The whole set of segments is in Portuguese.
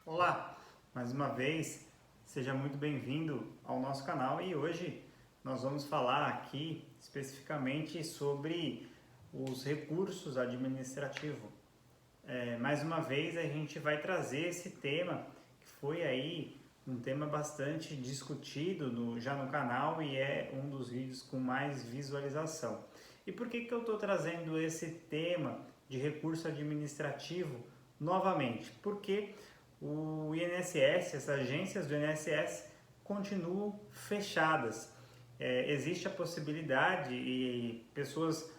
Olá, mais uma vez, seja muito bem-vindo ao nosso canal e hoje nós vamos falar aqui especificamente sobre os recursos administrativos. Mais uma vez a gente vai trazer esse tema que foi aí um tema bastante discutido já no canal e é um dos vídeos com mais visualização. E por que eu estou trazendo esse tema de recurso administrativo novamente? Porque o INSS, as agências do INSS continuam fechadas. Existe a possibilidade e pessoas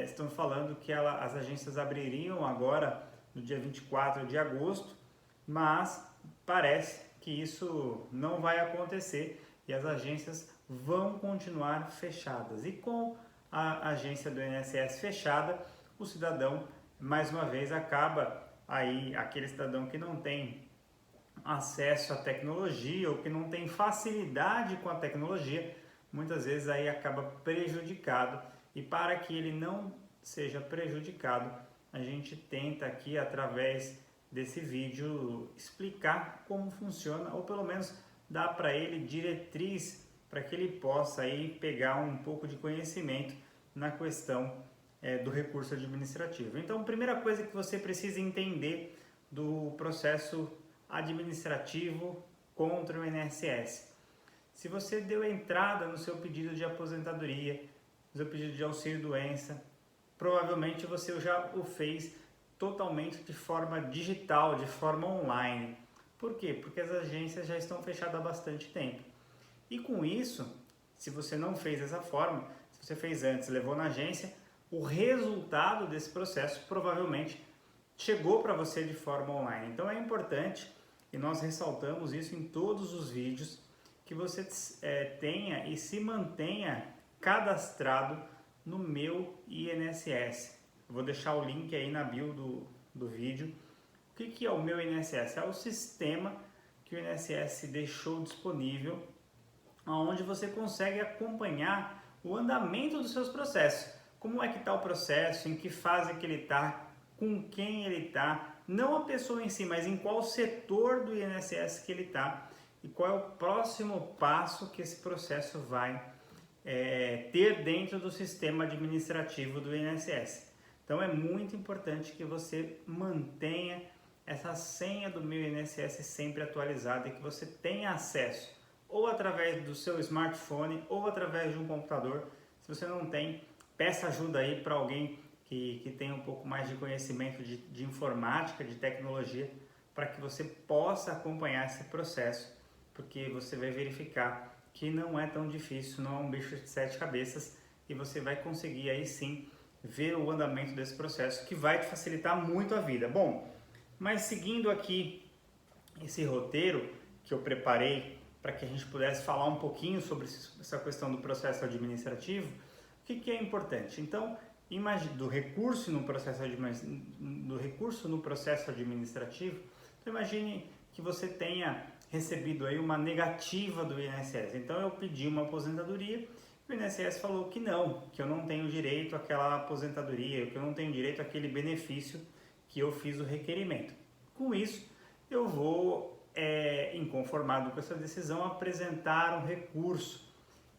estão falando que as agências abririam agora no dia 24 de agosto, mas parece que isso não vai acontecer e as agências vão continuar fechadas. E com a agência do INSS fechada, o cidadão, mais uma vez, acaba aí, aquele cidadão que não tem acesso à tecnologia ou que não tem facilidade com a tecnologia, muitas vezes aí acaba prejudicado. E para que ele não seja prejudicado, a gente tenta aqui através desse vídeo explicar como funciona, ou pelo menos dar para ele diretriz para que ele possa aí pegar um pouco de conhecimento na questão do recurso administrativo. Então, a primeira coisa que você precisa entender do processo administrativo contra o INSS. Se você deu entrada no seu pedido de aposentadoria, no seu pedido de auxílio-doença, provavelmente você já o fez totalmente de forma digital, de forma online. Por quê? Porque as agências já estão fechadas há bastante tempo. E com isso, se você não fez dessa forma, se você fez antes, levou na agência, o resultado desse processo provavelmente chegou para você de forma online. Então é importante, e nós ressaltamos isso em todos os vídeos, que você tenha e se mantenha cadastrado no meu INSS. Eu vou deixar o link aí na bio do vídeo. O que é o meu INSS? É o sistema que o INSS deixou disponível, onde você consegue acompanhar o andamento dos seus processos. Como é que está o processo, em que fase que ele está, com quem ele está, não a pessoa em si, mas em qual setor do INSS que ele está e qual é o próximo passo que esse processo vai ter dentro do sistema administrativo do INSS. Então é muito importante que você mantenha essa senha do meu INSS sempre atualizada e que você tenha acesso ou através do seu smartphone ou através de um computador. Se você não tem, peça ajuda aí para alguém que tenha um pouco mais de conhecimento de informática, de tecnologia, para que você possa acompanhar esse processo, porque você vai verificar que não é tão difícil, não é um bicho de 7 cabeças e você vai conseguir aí sim ver o andamento desse processo, que vai te facilitar muito a vida. Bom, mas seguindo aqui esse roteiro que eu preparei para que a gente pudesse falar um pouquinho sobre essa questão do processo administrativo, o que é importante? Então, do recurso no processo administrativo, então imagine que você tenha recebido aí uma negativa do INSS. Então eu pedi uma aposentadoria, o INSS falou que não, que eu não tenho direito àquela aposentadoria, que eu não tenho direito àquele benefício que eu fiz o requerimento. Com isso, eu vou, inconformado com essa decisão, apresentar um recurso.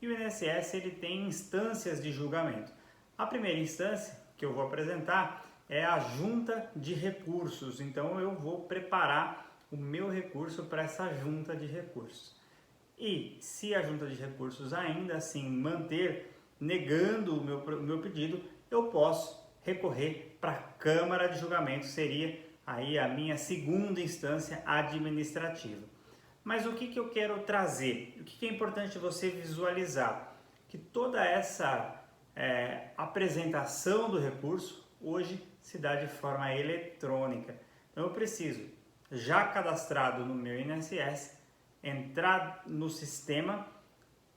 E o INSS ele tem instâncias de julgamento. A primeira instância que eu vou apresentar é a junta de recursos. Então eu vou preparar o meu recurso para essa junta de recursos. E se a junta de recursos ainda assim manter negando o meu pedido, eu posso recorrer para a Câmara de Julgamento, seria aí a minha segunda instância administrativa. Mas o que eu quero trazer? O que é importante você visualizar? Que toda essa apresentação do recurso hoje se dá de forma eletrônica. Então eu preciso, já cadastrado no meu INSS, entrar no sistema,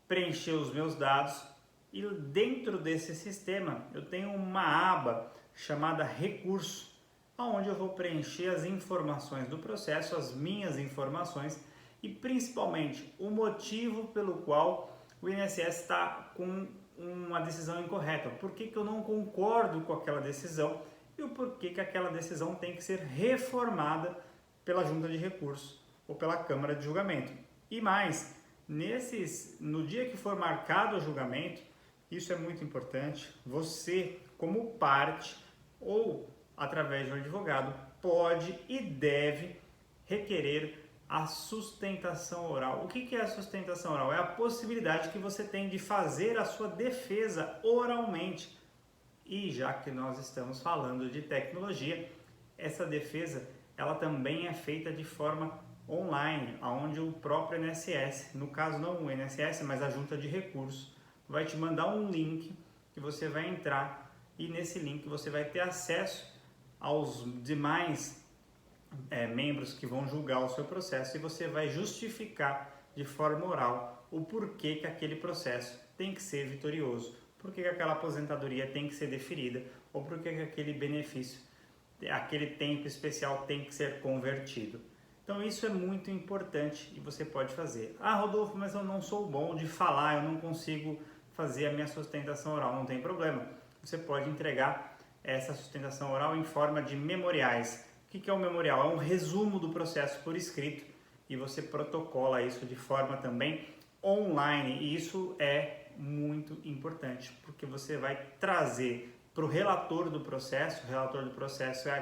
preencher os meus dados e dentro desse sistema eu tenho uma aba chamada recurso, onde eu vou preencher as informações do processo, as minhas informações e principalmente o motivo pelo qual o INSS está com uma decisão incorreta, por que eu não concordo com aquela decisão e o porquê que aquela decisão tem que ser reformada pela junta de recursos ou pela Câmara de Julgamento. E mais, no dia que for marcado o julgamento, isso é muito importante, você, como parte ou através de um advogado, pode e deve requerer a sustentação oral. O que é a sustentação oral? É a possibilidade que você tem de fazer a sua defesa oralmente. E já que nós estamos falando de tecnologia, essa defesa ela também é feita de forma online, onde o próprio INSS, no caso não o INSS, mas a junta de recursos, vai te mandar um link que você vai entrar e nesse link você vai ter acesso aos demais membros que vão julgar o seu processo e você vai justificar de forma oral o porquê que aquele processo tem que ser vitorioso, porquê que aquela aposentadoria tem que ser deferida ou porquê que aquele benefício, aquele tempo especial tem que ser convertido. Então isso é muito importante e você pode fazer. Ah, Rodolfo, mas eu não sou bom de falar, eu não consigo fazer a minha sustentação oral. Não tem problema, você pode entregar essa sustentação oral em forma de memoriais. O que é um memorial? É um resumo do processo por escrito e você protocola isso de forma também online. E isso é muito importante, porque você vai trazer para o relator do processo. O relator do processo é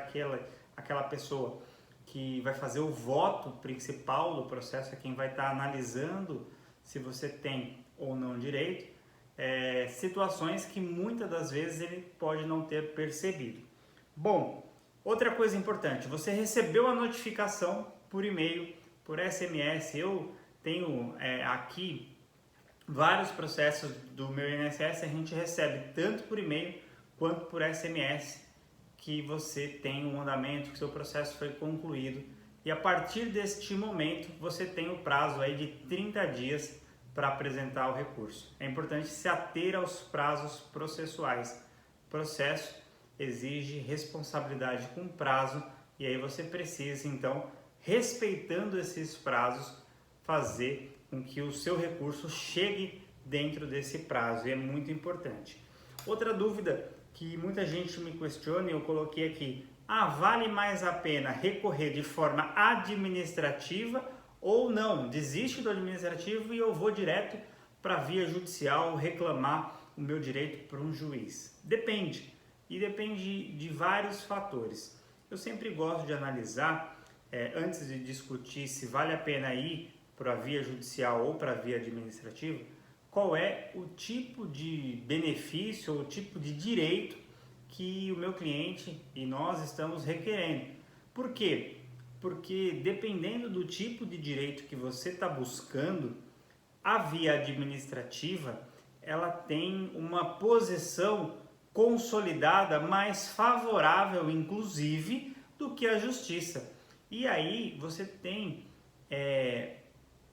aquela pessoa que vai fazer o voto principal do processo, é quem vai estar analisando se você tem ou não direito, situações que muitas das vezes ele pode não ter percebido. Bom, outra coisa importante, você recebeu a notificação por e-mail, por SMS. Eu tenho aqui vários processos do meu INSS, a gente recebe tanto por e-mail quanto por SMS que você tem um andamento, que seu processo foi concluído. E a partir deste momento, você tem o prazo aí de 30 dias para apresentar o recurso. É importante se ater aos prazos processuais. O processo exige responsabilidade com prazo e aí você precisa, então, respeitando esses prazos, fazer com que o seu recurso chegue dentro desse prazo. E é muito importante. Outra dúvida que muita gente me questiona e eu coloquei aqui: vale mais a pena recorrer de forma administrativa ou não? Desiste do administrativo e eu vou direto para a via judicial reclamar o meu direito para um juiz. Depende, e depende de vários fatores. Eu sempre gosto de analisar, antes de discutir se vale a pena ir para a via judicial ou para a via administrativa, qual é o tipo de benefício ou o tipo de direito que o meu cliente e nós estamos requerendo. Por quê? Porque dependendo do tipo de direito que você está buscando, a via administrativa ela tem uma posição consolidada mais favorável, inclusive, do que a justiça. E aí você tem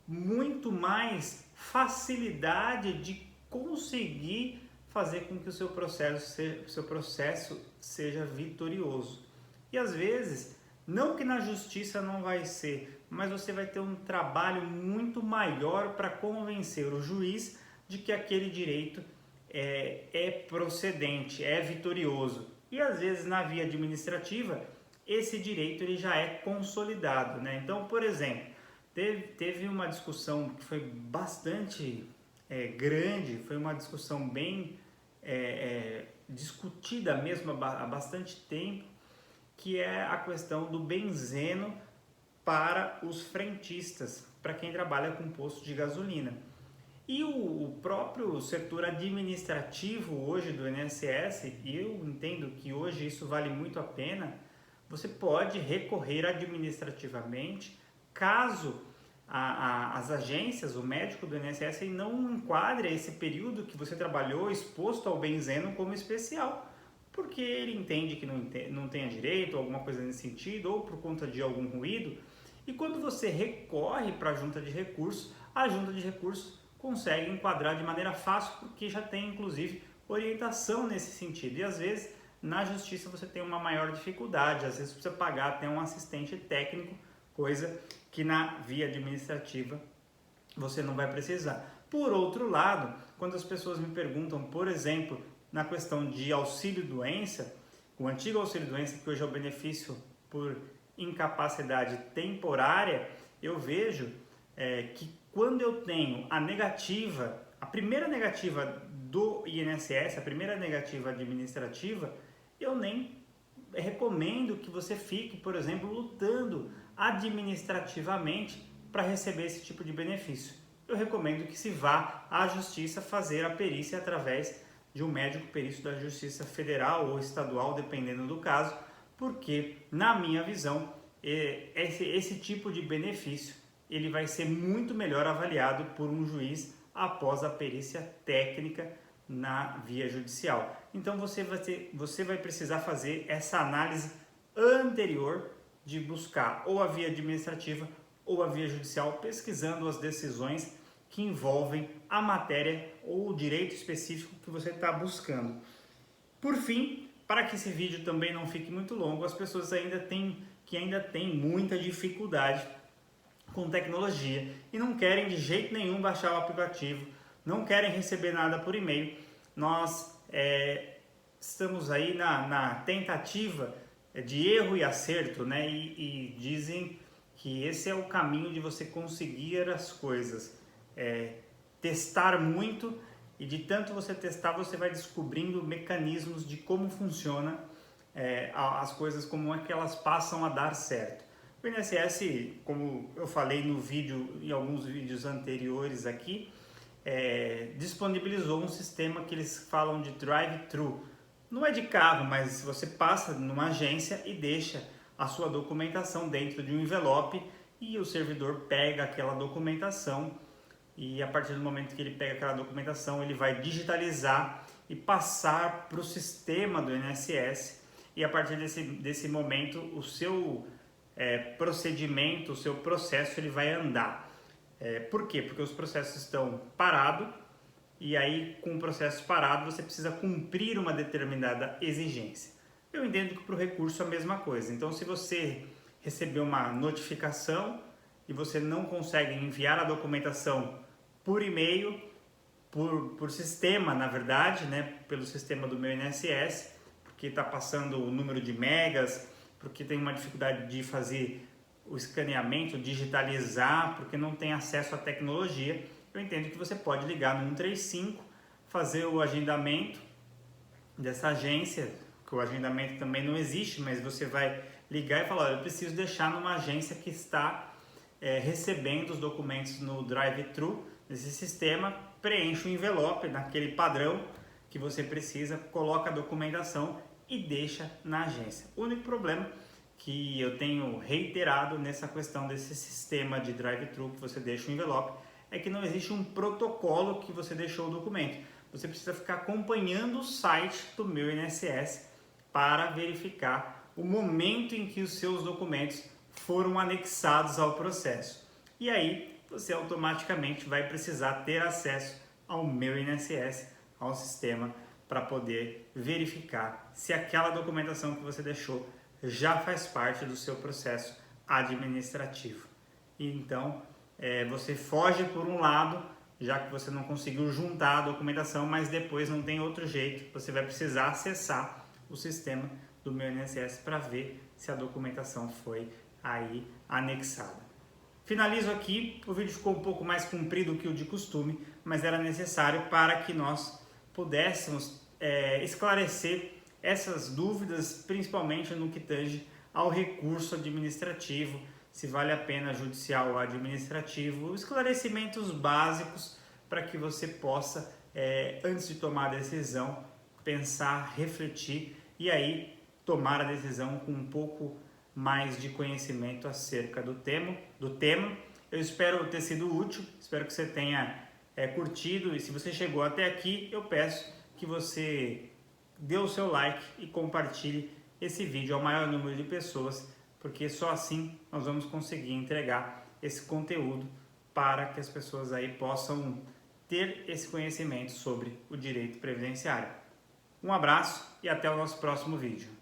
muito mais facilidade de conseguir fazer com que o seu processo seja vitorioso. E às vezes, não que na justiça não vai ser, mas você vai ter um trabalho muito maior para convencer o juiz de que aquele direito é procedente, é vitorioso. E às vezes na via administrativa, esse direito ele já é consolidado, né? Então, por exemplo, teve uma discussão que foi bastante grande, foi uma discussão bem discutida mesmo há bastante tempo, que é a questão do benzeno para os frentistas, para quem trabalha com posto de gasolina. E o próprio setor administrativo hoje do INSS, e eu entendo que hoje isso vale muito a pena, você pode recorrer administrativamente caso as agências, o médico do INSS não enquadre esse período que você trabalhou exposto ao benzeno como especial, porque ele entende que não tenha direito, alguma coisa nesse sentido, ou por conta de algum ruído. E quando você recorre para a junta de recursos, a junta de recursos consegue enquadrar de maneira fácil, porque já tem inclusive orientação nesse sentido. E às vezes na justiça você tem uma maior dificuldade, às vezes precisa pagar até um assistente técnico, coisa que na via administrativa você não vai precisar. Por outro lado, quando as pessoas me perguntam, por exemplo, na questão de auxílio-doença, o antigo auxílio-doença, que hoje é o benefício por incapacidade temporária, eu vejo que quando eu tenho a primeira negativa do INSS, a primeira negativa administrativa, eu nem recomendo que você fique, por exemplo, lutando administrativamente para receber esse tipo de benefício. Eu recomendo que se vá à Justiça fazer a perícia através de um médico perito da Justiça Federal ou Estadual, dependendo do caso, porque, na minha visão, esse tipo de benefício ele vai ser muito melhor avaliado por um juiz após a perícia técnica na via judicial. Então você vai precisar fazer essa análise anterior de buscar ou a via administrativa ou a via judicial, pesquisando as decisões que envolvem a matéria ou o direito específico que você está buscando. Por fim, para que esse vídeo também não fique muito longo, as pessoas ainda têm muita dificuldade com tecnologia e não querem de jeito nenhum baixar o aplicativo, não querem receber nada por e-mail. Nós estamos aí na tentativa de erro e acerto, né? E dizem que esse é o caminho de você conseguir as coisas. Testar muito, e de tanto você testar, você vai descobrindo mecanismos de como funciona as coisas, como é que elas passam a dar certo. O INSS, como eu falei no vídeo, em alguns vídeos anteriores aqui, disponibilizou um sistema que eles falam de drive-thru. Não é de carro, mas você passa numa agência e deixa a sua documentação dentro de um envelope e o servidor pega aquela documentação e a partir do momento que ele pega aquela documentação, ele vai digitalizar e passar para o sistema do INSS, e a partir desse momento o seu procedimento, o seu processo ele vai andar. Por quê? Porque os processos estão parados, e aí com o processo parado você precisa cumprir uma determinada exigência. Eu entendo que para o recurso é a mesma coisa. Então, se você receber uma notificação e você não consegue enviar a documentação por e-mail, por sistema, na verdade, né, pelo sistema do meu INSS, porque está passando o número de megas, porque tem uma dificuldade de fazer o escaneamento, digitalizar, porque não tem acesso à tecnologia, eu entendo que você pode ligar no 135, fazer o agendamento dessa agência, que o agendamento também não existe, mas você vai ligar e falar, olha, eu preciso deixar numa agência que está recebendo os documentos no drive-thru, nesse sistema, preenche o envelope naquele padrão que você precisa, coloca a documentação e deixa na agência. O único problema que eu tenho reiterado nessa questão desse sistema de drive-thru que você deixa o envelope é que não existe um protocolo que você deixou o documento. Você precisa ficar acompanhando o site do meu INSS para verificar o momento em que os seus documentos foram anexados ao processo. E aí você automaticamente vai precisar ter acesso ao meu INSS, ao sistema, para poder verificar se aquela documentação que você deixou já faz parte do seu processo administrativo. E então você foge por um lado, já que você não conseguiu juntar a documentação, mas depois não tem outro jeito, você vai precisar acessar o sistema do meu INSS para ver se a documentação foi aí anexada. Finalizo aqui, o vídeo ficou um pouco mais comprido que o de costume, mas era necessário para que nós pudéssemos esclarecer essas dúvidas, principalmente no que tange ao recurso administrativo, se vale a pena judicial ou administrativo, esclarecimentos básicos para que você possa, antes de tomar a decisão, pensar, refletir e aí tomar a decisão com um pouco mais de conhecimento acerca do tema. Eu espero ter sido útil, espero que você tenha curtido, e se você chegou até aqui, eu peço que você dê o seu like e compartilhe esse vídeo ao maior número de pessoas, porque só assim nós vamos conseguir entregar esse conteúdo para que as pessoas aí possam ter esse conhecimento sobre o direito previdenciário. Um abraço e até o nosso próximo vídeo.